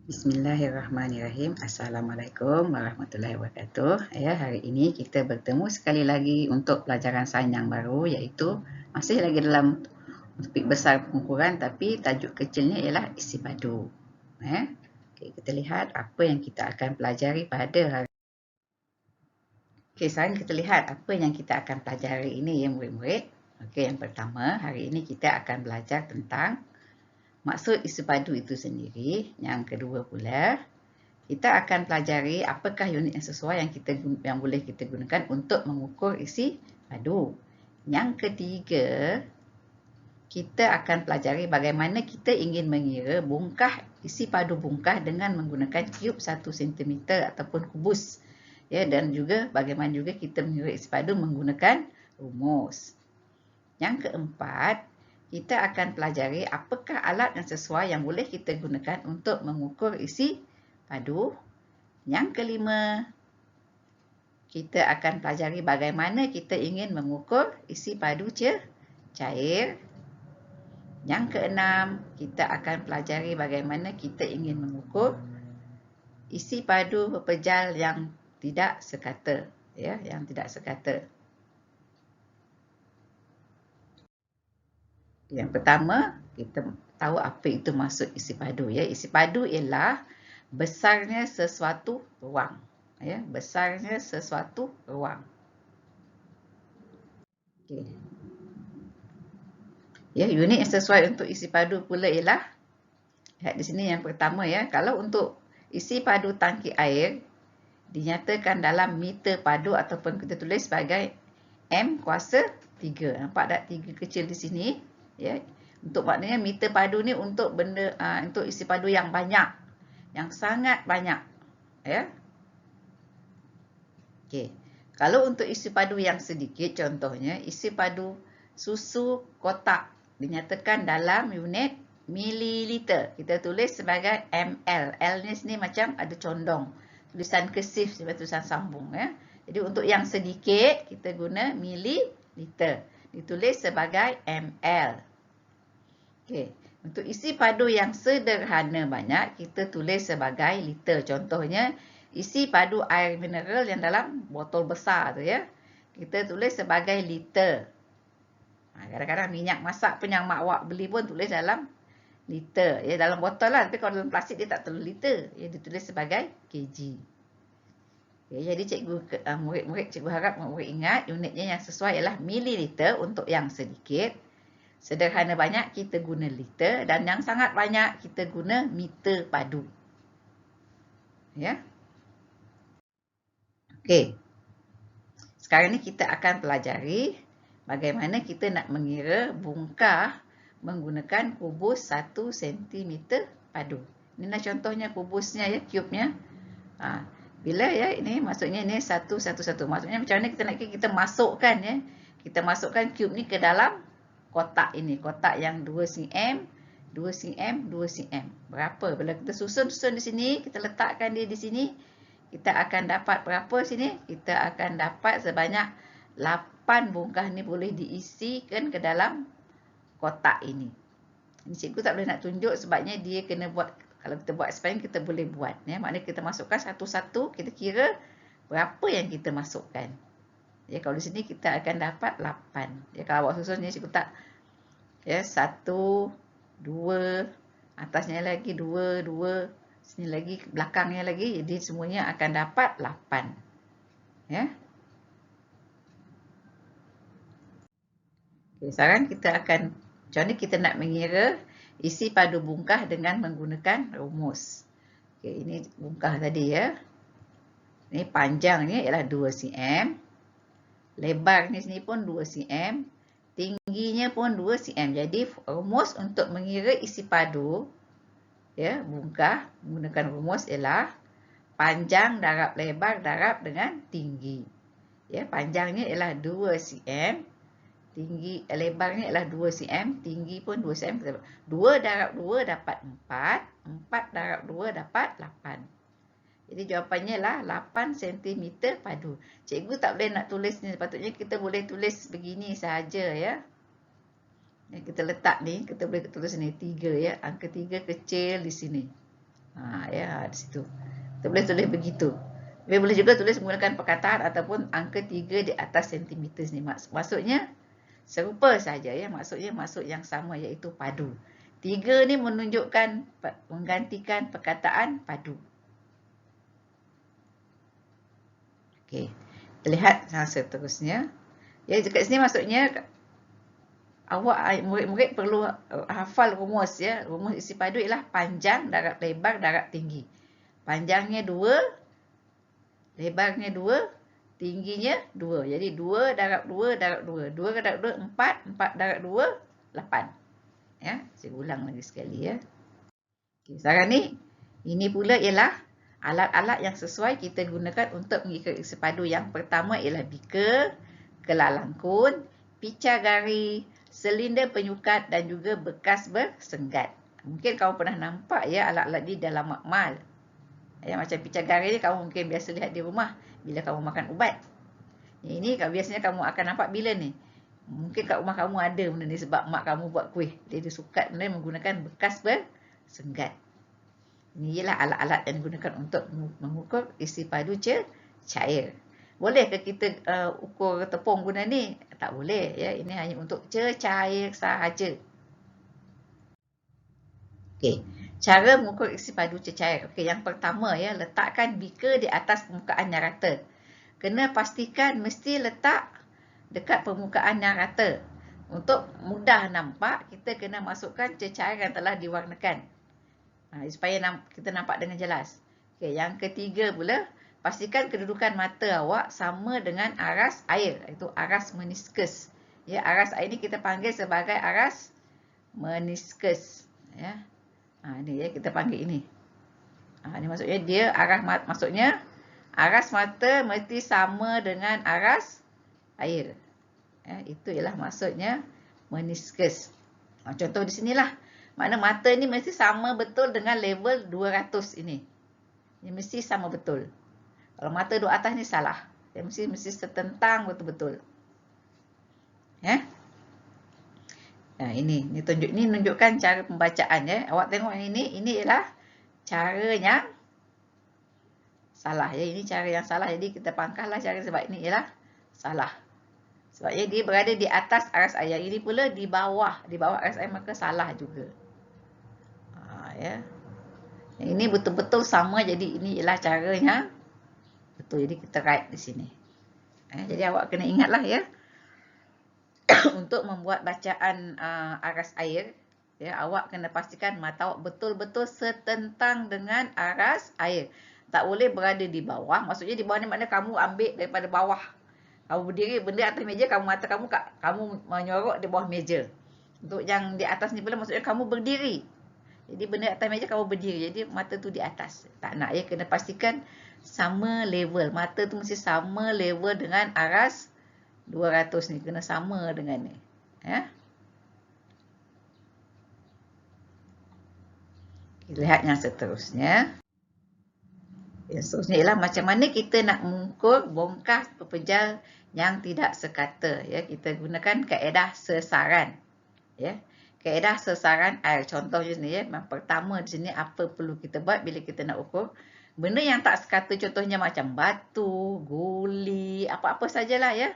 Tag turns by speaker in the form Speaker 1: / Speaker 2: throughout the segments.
Speaker 1: Bismillahirrahmanirrahim. Assalamualaikum warahmatullahi wabarakatuh. Ya, hari ini kita bertemu sekali lagi untuk pelajaran sains yang baru, iaitu masih lagi dalam topik besar pengukuran, tapi tajuk kecilnya ialah isi padu. Okey, kita lihat apa yang kita akan pelajari pada hari. Okey, sekarang kita lihat apa yang kita akan pelajari ini ya murid-murid. Okey, yang pertama, hari ini kita akan belajar tentang maksud isi padu itu sendiri. Yang kedua pula, kita akan pelajari apakah unit yang sesuai yang boleh kita gunakan untuk mengukur isi padu. Yang ketiga, kita akan pelajari bagaimana kita ingin mengira bongkah isi padu bongkah dengan menggunakan kiub 1 cm ataupun kubus. Ya, dan juga bagaimana juga kita mengira isi padu menggunakan rumus. Yang keempat, kita akan pelajari apakah alat yang sesuai yang boleh kita gunakan untuk mengukur isi padu. Yang kelima, kita akan pelajari bagaimana kita ingin mengukur isi padu cair. Yang keenam, kita akan pelajari bagaimana kita ingin mengukur isi padu berpejal yang tidak sekata, ya, yang tidak sekata. Yang pertama, kita tahu apa itu maksud isi padu, ya. Isi padu ialah besarnya sesuatu ruang, ya, besarnya sesuatu ruang. Okey. Ya, unit yang sesuai untuk isi padu pula ialah, lihat di sini yang pertama ya, kalau untuk isi padu tangki air dinyatakan dalam meter padu ataupun kita tulis sebagai M kuasa 3. Nampak tak 3 kecil di sini, ya. Untuk maknanya meter padu ni untuk untuk isi padu yang banyak, yang sangat banyak, ya. Okey. Kalau untuk isi padu yang sedikit, contohnya isi padu susu kotak dinyatakan dalam unit mililiter. Kita tulis sebagai ml. L ni sini macam ada condong. Tulisan kesif sebagai tulisan sambung, ya. Jadi untuk yang sedikit kita guna mililiter. Ditulis sebagai ml. Okey. Untuk isi padu yang sederhana banyak kita tulis sebagai liter. Contohnya isi padu air mineral yang dalam botol besar tu, ya. Kita tulis sebagai liter. Kadang-kadang minyak masak pun yang mak awak beli pun tulis dalam liter, ya, dalam botol lah. Tapi kalau dalam plastik dia tak terlalu liter, ya, ditulis sebagai kg. Okay, jadi murid-murid cikgu harap murid ingat unitnya yang sesuai ialah mililiter untuk yang sedikit. Sederhana banyak kita guna liter, dan yang sangat banyak kita guna meter padu. Ya. Okey. Sekarang ni kita akan pelajari bagaimana kita nak mengira bongkah menggunakan kubus 1 cm padu. Inilah contohnya kubusnya, ya, cube-nya. Bila, ya, ini maksudnya ini 1, 1, 1. Maksudnya macam mana kita nak kita masukkan, ya. Kita masukkan cube ni ke dalam kotak ini. Kotak yang 2 cm, 2 cm, 2 cm. Berapa? Bila kita susun di sini, kita letakkan dia di sini, kita akan dapat berapa sini? Kita akan dapat sebanyak 8 bongkah ni boleh diisikan ke dalam kotak ini. Ini cikgu tak boleh nak tunjuk sebabnya dia kena buat, kalau kita buat experiment kita boleh buat, ya. Maknanya kita masukkan satu-satu, kita kira berapa yang kita masukkan. Ya, kalau di sini kita akan dapat 8. Ya, kalau awak susun ni cikgu tak, ya, 1, 2, atasnya lagi 2, 2, sini lagi, belakangnya lagi, jadi semuanya akan dapat 8. Ya. Okay, sekarang kita akan, macam ni kita nak mengira isi padu bongkah dengan menggunakan rumus. Okay, ini bongkah tadi, ya. Ini panjangnya ialah 2 cm. Lebar ni sini pun 2 cm. Tingginya pun 2 cm. Jadi rumus untuk mengira isi padu, ya, bongkah menggunakan rumus ialah panjang darab lebar darab dengan tinggi. Ya, panjangnya ialah 2 cm. Lebarnya ialah 2 cm. Tinggi pun 2 cm. 2 darab 2 dapat 4. 4 darab 2 dapat 8. Jadi jawapannya lah 8 cm padu. Cikgu tak boleh nak tulis ni. Sepatutnya kita boleh tulis begini sahaja, ya. Yang kita letak ni, kita boleh tulis ni 3, ya. Angka 3 kecil di sini. Ya, di situ. Kita boleh tulis begitu. Tapi boleh juga tulis menggunakan perkataan ataupun angka 3 di atas sentimeter ni. Maksudnya serupa saja ya, maksudnya maksud yang sama iaitu padu. 3 ni menunjukkan menggantikan perkataan padu. Okey. Kita lihat yang seterusnya. Ya, dekat sini maksudnya murid-murid perlu hafal rumus ya. Rumus isi padu ialah panjang darab lebar darab tinggi. Panjangnya 2, lebarnya 2, tingginya 2. Jadi 2 darab 2 darab 2. 2 darab 2 4, 4 darab 2 8. Ya, saya ulang lagi sekali ya. Okey, sekarang ni ini pula ialah alat-alat yang sesuai kita gunakan untuk mengikat isi padu. Yang pertama ialah beaker, kelalangkun, pica gari, silinder penyukat dan juga bekas bersenggat. Mungkin kamu pernah nampak ya alat-alat ni dalam makmal. Ya, macam pica gari ni kamu mungkin biasa lihat di rumah bila kamu makan ubat. Ini biasanya kamu akan nampak bila ni? Mungkin kat rumah kamu ada benda ni sebab mak kamu buat kuih. Dia sukat benda menggunakan bekas bersenggat. Ini ialah alat-alat yang digunakan untuk mengukur isi padu cair. Boleh ke kita ukur tepung guna ni? Tak boleh ya. Ini hanya untuk cair sahaja. Okey. Cara mengukur isi padu cair. Okey, yang pertama ya, letakkan beaker di atas permukaan yang rata. Kena pastikan mesti letak dekat permukaan yang rata. Untuk mudah nampak, kita kena masukkan cecair yang telah diwarnakan. Supaya kita nampak dengan jelas. Okey, yang ketiga pula, pastikan kedudukan mata awak sama dengan aras air, iaitu aras meniskus. Ya, aras air ni kita panggil sebagai aras meniskus. Ya. Ini ya kita panggil ini. Ini maksudnya dia maksudnya aras mata mesti sama dengan aras air. Ya, itu ialah maksudnya meniskus. Contoh di sinilah. Makna mata ni mesti sama betul dengan level 200 ini. Ini mesti sama betul. Kalau mata duduk atas ni salah. Dia mesti setentang betul-betul. Ya. Nah, ini menunjukkan cara pembacaan ya. Awak tengok ini ialah cara yang salah ya. Ini cara yang salah. Jadi kita pangkaslah cara sebab ini ialah salah. Sebabnya dia berada di atas aras air. Ini pula di bawah aras air, maka salah juga. Ya. Ini betul-betul sama, jadi ini ialah caranya betul. Jadi kita write di sini. Jadi awak kena ingatlah ya. Untuk membuat bacaan aras air, ya, awak kena pastikan mata awak betul-betul setentang dengan aras air. Tak boleh berada di bawah. Maksudnya di bawah ni maknanya kamu ambil daripada bawah. Kamu berdiri, benda atas meja, mata kamu menyorok di bawah meja. Untuk yang di atas ni pula maksudnya kamu berdiri. Jadi benda atas meja kamu berdiri. Jadi mata tu di atas. Tak nak ya, kena pastikan sama level. Mata tu mesti sama level dengan aras 200 ni. Kena sama dengan ni. Ya. Kita lihat yang seterusnya. Yang seterusnya ialah macam mana kita nak mengukur bongkah pepejal yang tidak sekata. Ya, kita gunakan kaedah sesaran. Ya. Kaedah sesaran air. Contohnya ni ya. Yang pertama di sini apa perlu kita buat bila kita nak ukur. Benda yang tak sekata contohnya macam batu, guli, apa-apa sajalah ya.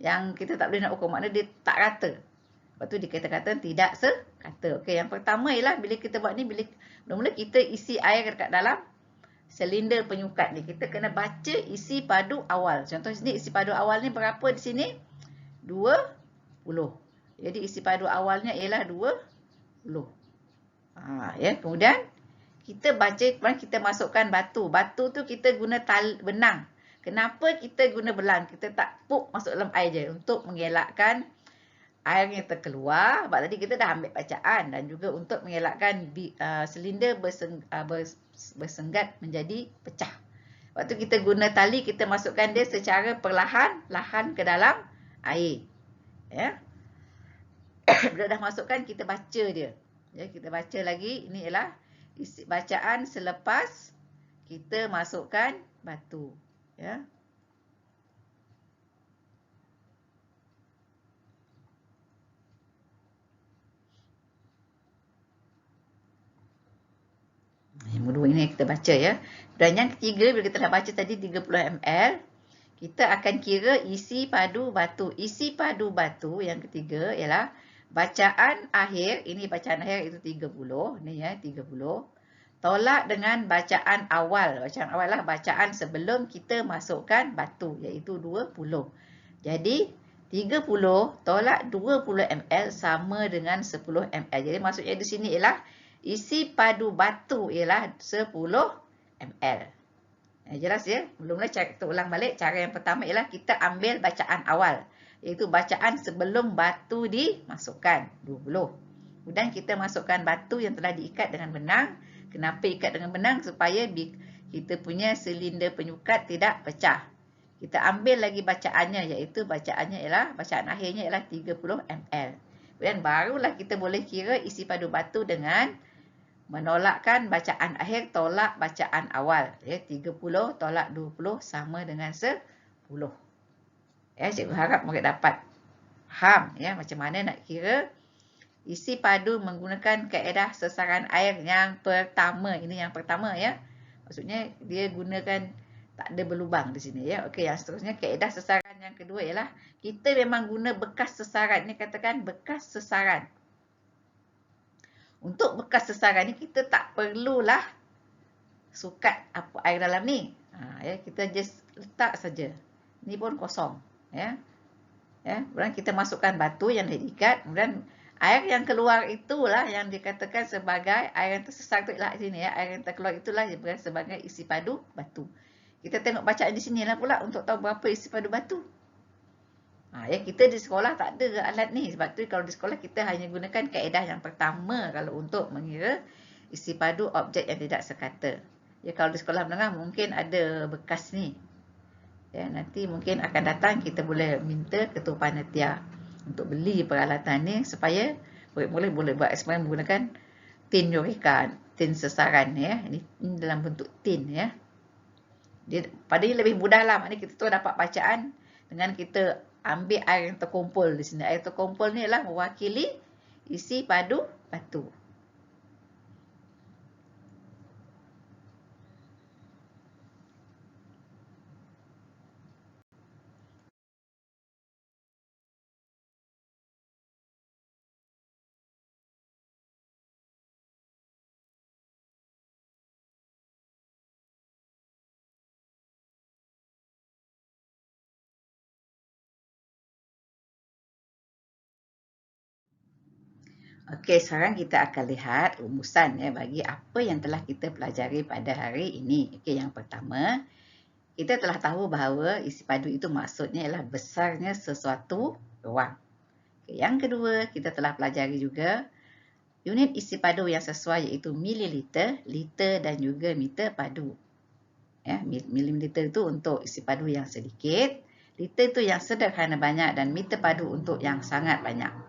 Speaker 1: Yang kita tak boleh nak ukur. Maknanya dia tak rata. Lepas tu dikata-kata tidak sekata. Okey, yang pertama ialah bila kita buat ni, mula-mula kita isi air dekat dalam silinder penyukat ni. Kita kena baca isi padu awal. Contoh sini isi padu awal ni berapa di sini? 20. Jadi isi padu awalnya ialah 20. Ya, kemudian kita baca, kita masukkan batu. Batu tu kita guna benang. Kenapa kita guna belang? Kita tak puk masuk dalam air je untuk mengelakkan airnya terkeluar. Sebab tadi kita dah ambil bacaan, dan juga untuk mengelakkan silinder bersenggat menjadi pecah. Waktu kita guna tali, kita masukkan dia secara perlahan-lahan ke dalam air. Ya. Bila dah masukkan, kita baca dia. Ya, kita baca lagi. Ini ialah isi bacaan selepas kita masukkan batu. Ya. Yang kedua ini Ini kita baca ya. Dan yang ketiga, bila kita dah baca tadi 30 ml, kita akan kira isi padu batu. Isi padu batu yang ketiga ialah bacaan akhir. Ini bacaan akhir itu 30. Ni ya, 30. Tolak dengan bacaan awal. Bacaan awal lah bacaan sebelum kita masukkan batu, iaitu 20. Jadi 30 tolak 20 ml sama dengan 10 ml. Jadi maksudnya di sini ialah isi padu batu ialah 10 ml. Jelas ya? Belumlah kita ulang balik. Cara yang pertama ialah kita ambil bacaan awal, iaitu bacaan sebelum batu dimasukkan, 20. Kemudian kita masukkan batu yang telah diikat dengan benang. Kenapa ikat dengan benang? Supaya kita punya silinder penyukat tidak pecah. Kita ambil lagi bacaannya, iaitu bacaannya ialah, bacaan akhirnya ialah 30 ml. Kemudian barulah kita boleh kira isi padu batu dengan menolakkan bacaan akhir tolak bacaan awal. Ya, 30 tolak 20 sama dengan 10. Ya, cikgu harap murid dapat faham ya macam mana nak kira isi padu menggunakan kaedah sesaran air yang pertama. Ini yang pertama ya. Maksudnya dia gunakan tak ada berlubang di sini ya. Okey, yang seterusnya kaedah sesaran yang kedua ialah kita memang guna bekas sesaran. Ini katakan bekas sesaran. Untuk bekas sesaran ni kita tak perlulah sukat apa air dalam ni. Ya, kita just letak saja. Ni pun kosong, ya. Ya, kemudian kita masukkan batu yang dah diikat, kemudian air yang keluar itulah yang dikatakan sebagai air yang tersesar tu lah sini ya. Air yang terkeluar itulah yang bukan sebagai isi padu batu. Kita tengok bacaan di sinilah pula untuk tahu berapa isi padu batu. Ya, kita di sekolah tak ada alat ni. Sebab tu kalau di sekolah kita hanya gunakan kaedah yang pertama kalau untuk mengira isi padu objek yang tidak sekata. Ya, kalau di sekolah menengah mungkin ada bekas ni. Ya, nanti mungkin akan datang kita boleh minta ketua panitia untuk beli peralatan ni supaya boleh buat eksperimen menggunakan tin Eureka, tin sesaran ya. Ini dalam bentuk tin ya. Pada ini lebih mudah lah. Maknanya kita tu dapat bacaan dengan kita ambil air yang terkumpul di sini. Air terkumpul ni adalah mewakili isi padu batu. Okey, sekarang kita akan lihat rumusan ya bagi apa yang telah kita pelajari pada hari ini. Okey, yang pertama, kita telah tahu bahawa isi padu itu maksudnya ialah besarnya sesuatu ruang. Okey, yang kedua, kita telah pelajari juga unit isi padu yang sesuai iaitu mililiter, liter dan juga meter padu. Ya, mililiter itu untuk isi padu yang sedikit, liter itu yang sederhana banyak dan meter padu untuk yang sangat banyak.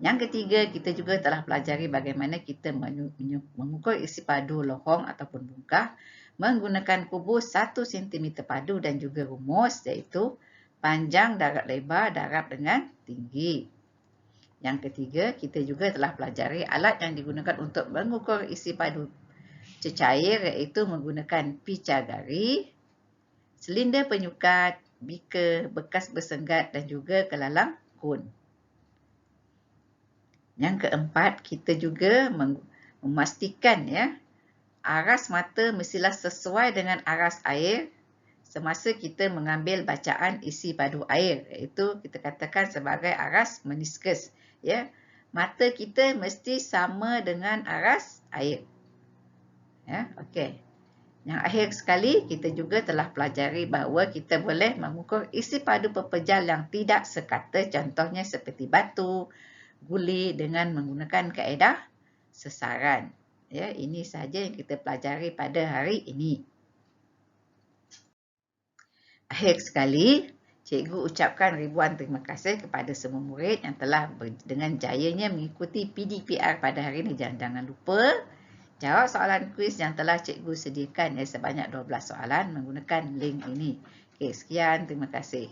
Speaker 1: Yang ketiga, kita juga telah pelajari bagaimana kita mengukur isi padu lohong ataupun bungkah menggunakan kubus 1 cm padu dan juga rumus iaitu panjang darab lebar darab dengan tinggi. Yang ketiga, kita juga telah pelajari alat yang digunakan untuk mengukur isi padu cecair iaitu menggunakan picagari, silinder penyukat, beaker, bekas bersenggat dan juga kelalang kun. Yang keempat, kita juga memastikan ya aras mata mestilah sesuai dengan aras air semasa kita mengambil bacaan isi padu air, iaitu kita katakan sebagai aras meniskus ya. Mata kita mesti sama dengan aras air. Ya, okey. Yang akhir sekali, kita juga telah pelajari bahawa kita boleh mengukur isi padu pepejal yang tidak sekata, contohnya seperti batu, guli dengan menggunakan kaedah sesaran. Ya, ini sahaja yang kita pelajari pada hari ini. Akhir sekali, cikgu ucapkan ribuan terima kasih kepada semua murid yang telah dengan jayanya mengikuti PDPR pada hari ini. Jangan lupa jawab soalan kuis yang telah cikgu sediakan sebanyak 12 soalan menggunakan link ini. Okey, sekian, terima kasih.